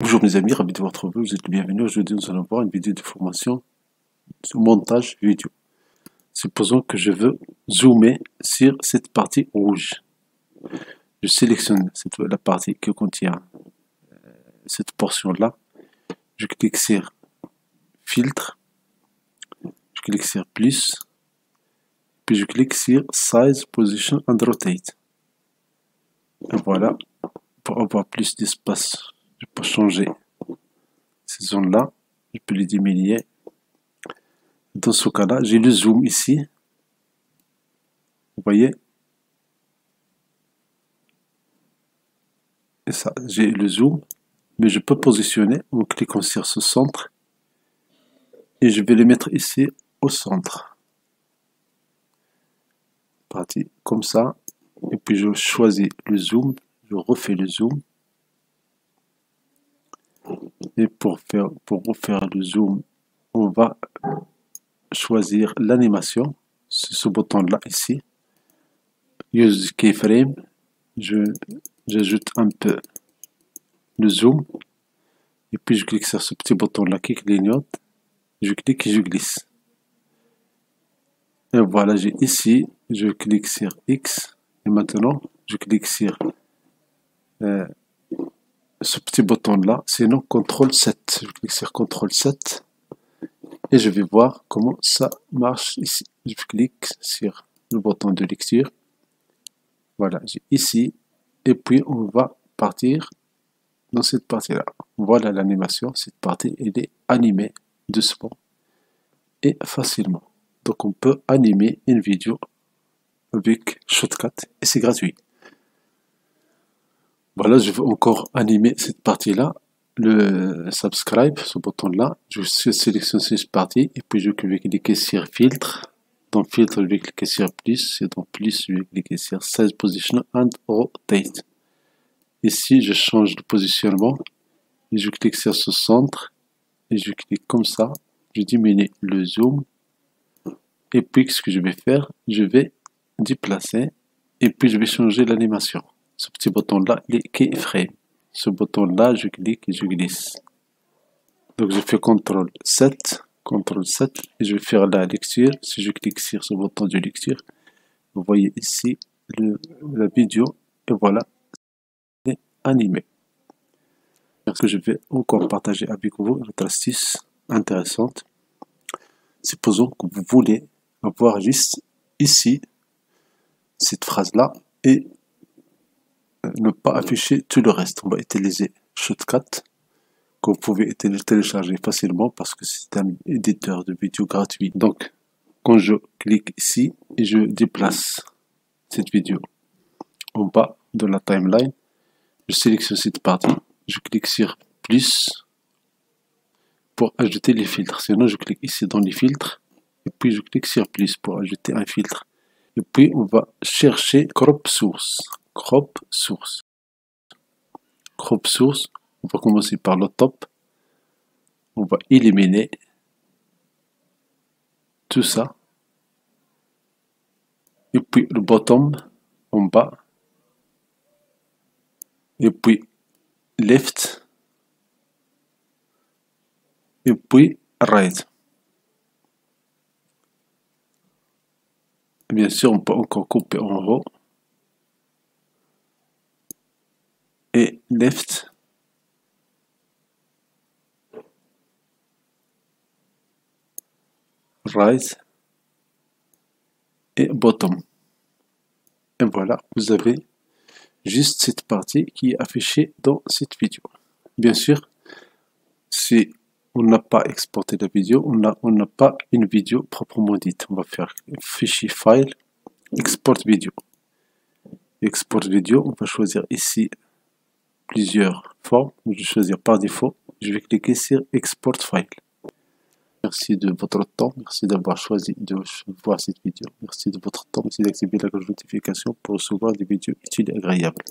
Bonjour mes amis, ravi de vous retrouver, vous êtes les bienvenus. Aujourd'hui nous allons voir une vidéo de formation sur montage vidéo. Supposons que je veux zoomer sur cette partie rouge. Je sélectionne la partie qui contient cette portion-là. Je clique sur filtre, je clique sur plus, puis je clique sur size, position and rotate. Et voilà, pour avoir plus d'espace, je peux changer ces zones-là, je peux les diminuer. Dans ce cas-là, j'ai le zoom ici. Vous voyez? Et ça, j'ai le zoom, mais je peux positionner en cliquant sur ce centre. Et je vais le mettre ici au centre. Parti comme ça. Et puis je choisis le zoom, je refais le zoom. Et pour refaire le zoom, on va choisir l'animation. C'est ce bouton-là ici. Use keyframe. J'ajoute un peu le zoom. Et puis je clique sur ce petit bouton-là qui clignote. Je clique et je glisse. Et voilà, j'ai ici, je clique sur X. Et maintenant, je clique sur ce petit bouton-là, sinon CTRL 7. Je clique sur CTRL 7. Et je vais voir comment ça marche ici. Je clique sur le bouton de lecture. Voilà, j'ai ici. Et puis, on va partir dans cette partie-là. Voilà l'animation. Cette partie, elle est animée doucement et facilement. Donc, on peut animer une vidéo avec Shotcut et c'est gratuit. Voilà, je veux encore animer cette partie-là. Le subscribe, ce bouton-là, je sélectionne cette partie et puis je vais cliquer sur filtre. Dans filtre, je vais cliquer sur plus et dans plus, je vais cliquer sur size, position and rotate. Ici, je change de positionnement et je clique sur ce centre et je clique comme ça. Je diminue le zoom et puis ce que je vais faire, je vais déplacer et puis je vais changer l'animation. Ce petit bouton-là, il est keyframe. Ce bouton-là, je clique et je glisse. Donc je fais CTRL 7 et je vais faire la lecture. Si je clique sur ce bouton de lecture, vous voyez ici la vidéo et voilà, elle est animée. Ce que je vais encore partager avec vous, une autre astuce intéressante. Supposons que vous voulez avoir juste ici cette phrase-là et ne pas afficher tout le reste. On va utiliser Shotcut que vous pouvez télécharger facilement parce que c'est un éditeur de vidéo gratuit. Donc, quand je clique ici et je déplace cette vidéo en bas de la timeline, je sélectionne cette partie, je clique sur plus pour ajouter les filtres. Sinon, je clique ici dans les filtres et puis je clique sur plus pour ajouter un filtre. Et puis, on va chercher crop source. Crop source. Crop source. On va commencer par le top. On va éliminer tout ça. Et puis le bottom en bas. Et puis left. Et puis right. Et bien sûr, on peut encore couper en haut. Et left. Right et bottom. Et voilà, vous avez juste cette partie qui est affichée dans cette vidéo. Bien sûr, si on n'a pas exporté la vidéo, on n'a pas une vidéo proprement dite. On va faire fichier file, export vidéo. Export vidéo, on va choisir ici plusieurs formes. Je vais choisir par défaut. Je vais cliquer sur export file. Merci de votre temps, merci d'avoir choisi de voir cette vidéo. Merci de votre temps, merci d'activer la cloche de notification pour recevoir des vidéos utiles et agréables.